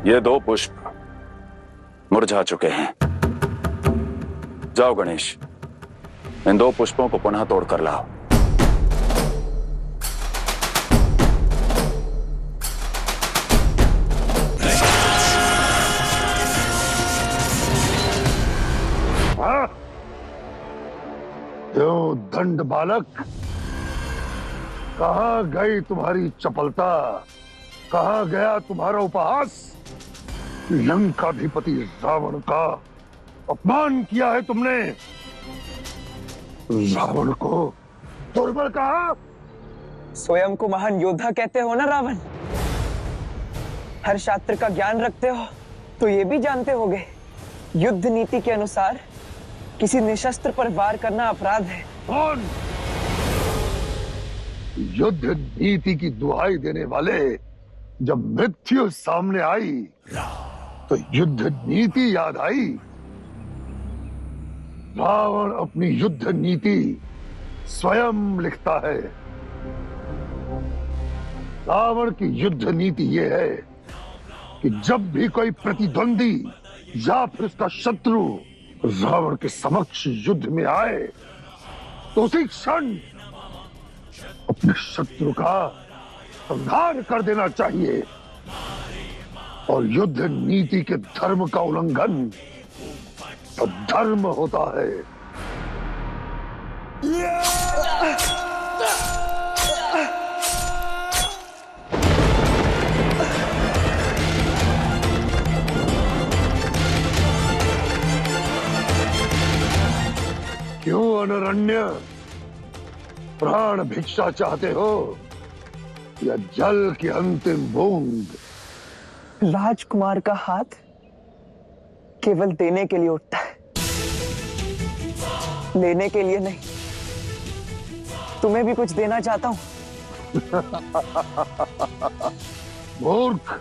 ये दो पुष्प मुरझा चुके हैं। जाओ गणेश, इन दो पुष्पों को पुनः तोड़कर लाओ। क्यों दंड बालक, कहाँ गई तुम्हारी चपलता, कहाँ गया तुम्हारा उपहास? लंकाधिपति रावण का अपमान किया है तुमने। रावण को दुर्बल कहा। स्वयं को महान योद्धा कहते हो ना रावण? हर शास्त्र का ज्ञान रखते हो तो ये भी जानते होगे युद्ध नीति के अनुसार किसी निशस्त्र पर वार करना अपराध है। कौन? युद्ध नीति की दुहाई देने वाले जब मृत्यु सामने आई तो युद्ध नीति याद आई। रावण अपनी युद्ध नीति स्वयं लिखता है। रावण की युद्ध नीति यह है कि जब भी कोई प्रतिद्वंदी या फिर उसका शत्रु रावण के समक्ष युद्ध में आए तो उसी क्षण अपने शत्रु का संहार कर देना चाहिए। और युद्ध नीति के धर्म का उल्लंघन अधर्म होता है। क्यों अनरण्य, प्राण भिक्षा चाहते हो या जल की अंतिम बूंद? राजकुमार का हाथ केवल देने के लिए उठता है, लेने के लिए नहीं। तुम्हें भी कुछ देना चाहता हूं। मूर्ख,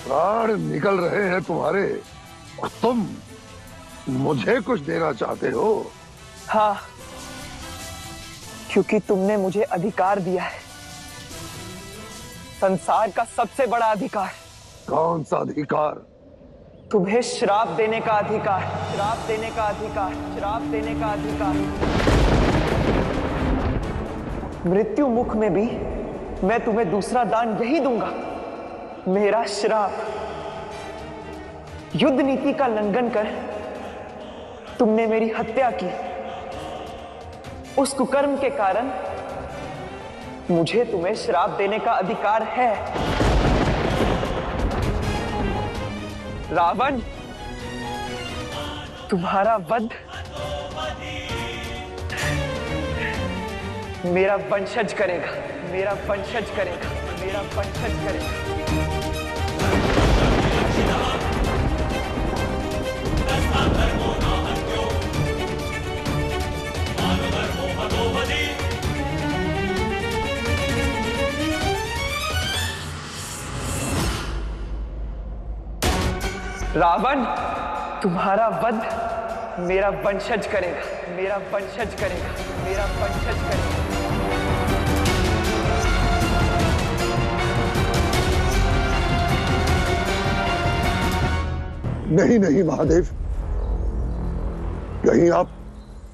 प्राण निकल रहे हैं तुम्हारे और तुम मुझे कुछ देना चाहते हो? हाँ, क्योंकि तुमने मुझे अधिकार दिया है, संसार का सबसे बड़ा अधिकार। कौन सा अधिकार? तुम्हें श्राप देने का अधिकार, श्राप देने का अधिकार, श्राप देने का अधिकार। मृत्यु मुख में भी मैं तुम्हें दूसरा दान यही दूंगा, मेरा श्राप। युद्ध नीति का उल्लंघन कर तुमने मेरी हत्या की। उस कुकर्म के कारण मुझे तुम्हें श्राप देने का अधिकार है। रावण, तुम्हारा वध मेरा वंशज करेगा, मेरा वंशज करेगा, मेरा वंशज करेगा। रावण, तुम्हारा वध मेरा वंशज करेगा, मेरा वंशज करेगा, मेरा वंशज करेगा। नहीं नहीं महादेव, कहीं आप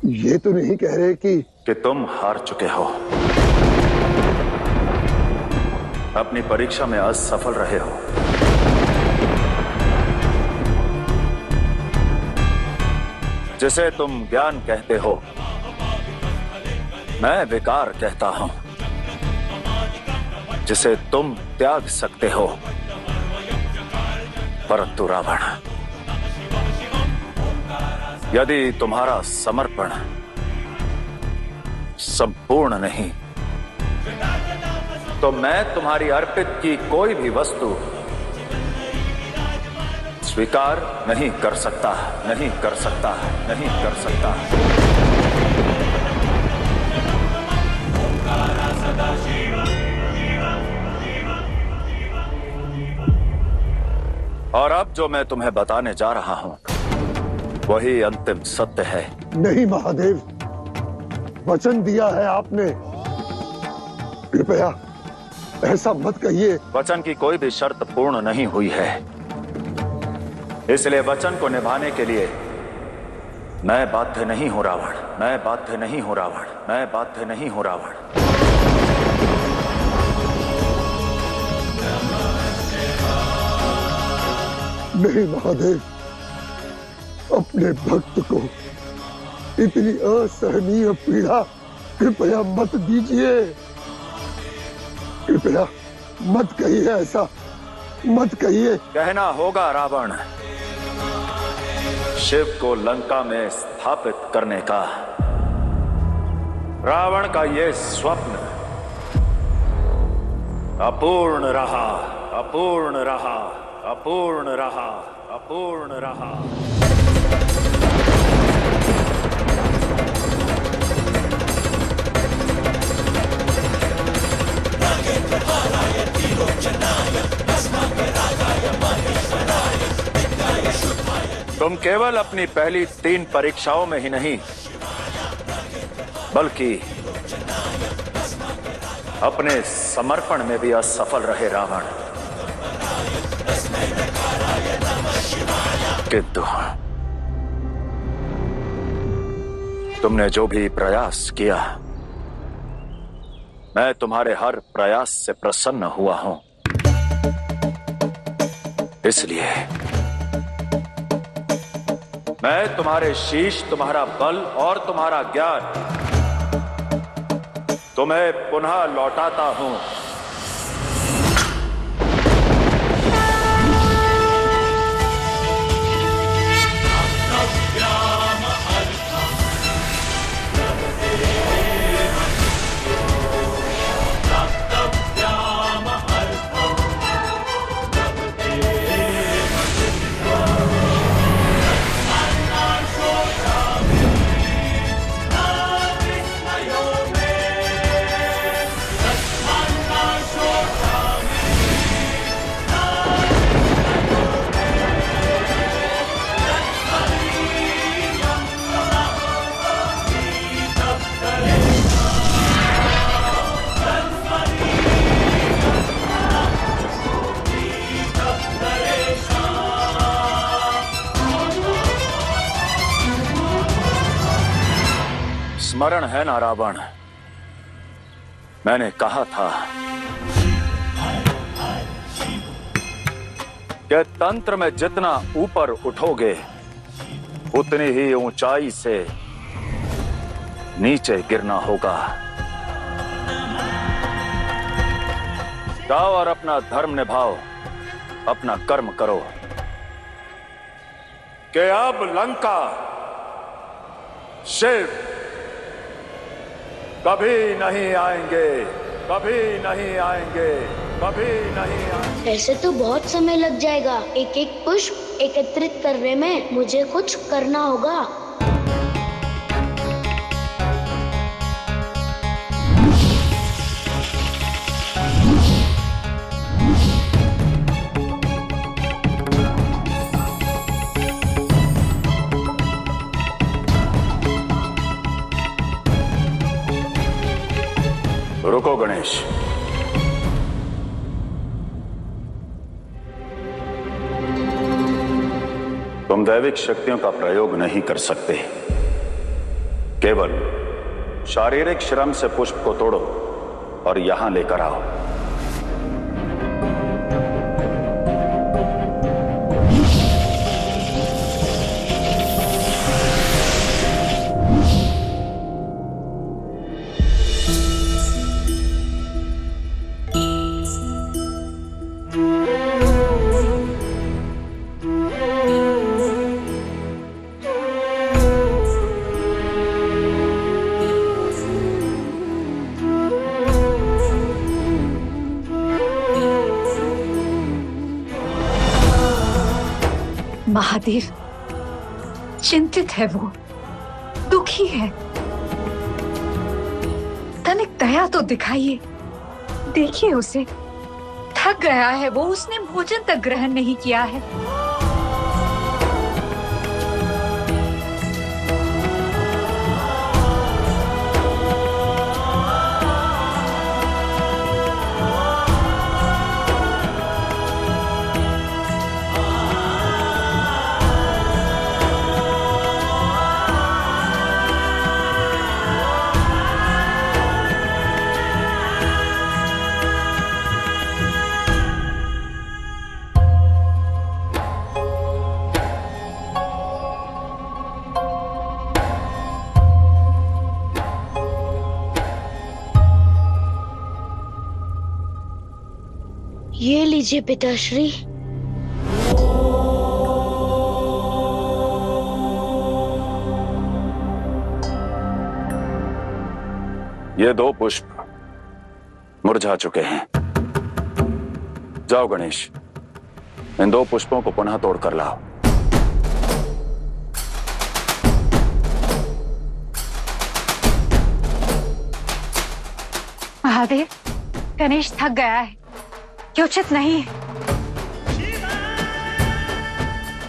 ये तो नहीं कह रहे कि तुम हार चुके हो, अपनी परीक्षा में असफल रहे हो। जिसे तुम ज्ञान कहते हो मैं विकार कहता हूं। जिसे तुम त्याग सकते हो, परंतु रावण, यदि तुम्हारा समर्पण संपूर्ण नहीं तो मैं तुम्हारी अर्पित की कोई भी वस्तु स्वीकार नहीं कर सकता, नहीं कर सकता, नहीं कर सकता। और अब जो मैं तुम्हें बताने जा रहा हूं वही अंतिम सत्य है। नहीं महादेव, वचन दिया है आपने, कृपया ऐसा मत कहिए। वचन की कोई भी शर्त पूर्ण नहीं हुई है, इसलिए वचन को निभाने के लिए मैं बाध्य नहीं हूं रावण, मैं बाध्य नहीं हूं रावण, मैं बाध्य नहीं हूं रावण। नहीं महादेव, अपने भक्त को इतनी असहनीय पीड़ा कृपया मत दीजिए। कृपया मत कहिए, ऐसा मत कहिए। कहना होगा रावण, शिव को लंका में स्थापित करने का रावण का ये स्वप्न अपूर्ण रहा, अपूर्ण रहा, अपूर्ण रहा, अपूर्ण रहा। तुम केवल अपनी पहली 3 परीक्षाओं में ही नहीं, बल्कि अपने समर्पण में भी असफल रहे रावण। किंतु तुमने जो भी प्रयास किया, मैं तुम्हारे हर प्रयास से प्रसन्न हुआ हूं। इसलिए मैं तुम्हारे शीश, तुम्हारा बल और तुम्हारा ज्ञान तुम्हें पुनः लौटाता हूं। स्मरण है ना रावण, मैंने कहा था कि तंत्र में जितना ऊपर उठोगे उतनी ही ऊंचाई से नीचे गिरना होगा। जाओ और अपना धर्म निभाओ, अपना कर्म करो, कि अब लंका शिव कभी नहीं आएंगे, कभी नहीं आएंगे, कभी नहीं आएंगे। ऐसे तो बहुत समय लग जाएगा। एक एक पुष्प एकत्रित करने में मुझे कुछ करना होगा। रुको गणेश, तुम दैविक शक्तियों का प्रयोग नहीं कर सकते। केवल शारीरिक श्रम से पुष्प को तोड़ो और यहां लेकर आओ। महादेव चिंतित है, वो दुखी है। तनिक दया तो दिखाइए, देखिए उसे, थक गया है वो, उसने भोजन तक ग्रहण नहीं किया है। लीजिए पिताश्री। ये 2 पुष्प मुरझा चुके हैं। जाओ गणेश, इन 2 पुष्पों को पुनः तोड़कर लाओ। महादेव, गणेश थक गया है, ये उचित नहीं है।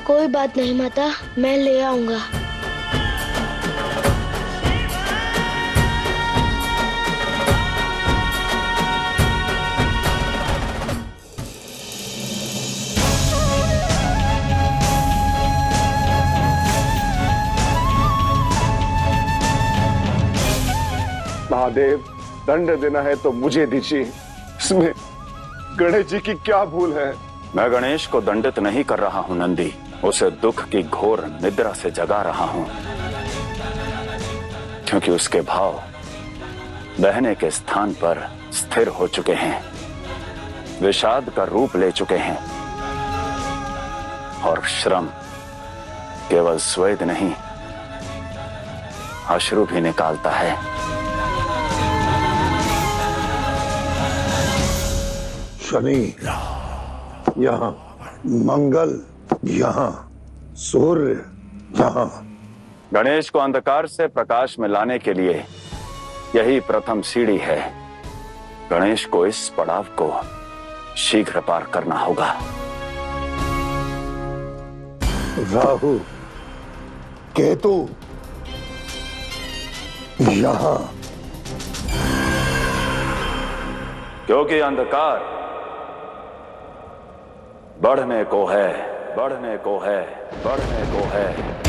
कोई बात नहीं माता, मैं ले आऊंगा। महादेव, दंड देना है तो मुझे दीजिए। इसमें गणेश जी की क्या भूल है? मैं गणेश को दंडित नहीं कर रहा हूं नंदी, उसे दुख की घोर निद्रा से जगा रहा हूं, क्योंकि उसके भाव बहने के स्थान पर स्थिर हो चुके हैं, विषाद का रूप ले चुके हैं, और श्रम केवल स्वेद नहीं, अश्रु भी निकालता है। शनि यहाँ, मंगल यहाँ, सूर्य यहाँ। गणेश को अंधकार से प्रकाश में लाने के लिए यही प्रथम सीढ़ी है। गणेश को इस पड़ाव को शीघ्र पार करना होगा। राहु, केतु यहाँ, क्योंकि अंधकार बढ़ने को है, बढ़ने को है, बढ़ने को है।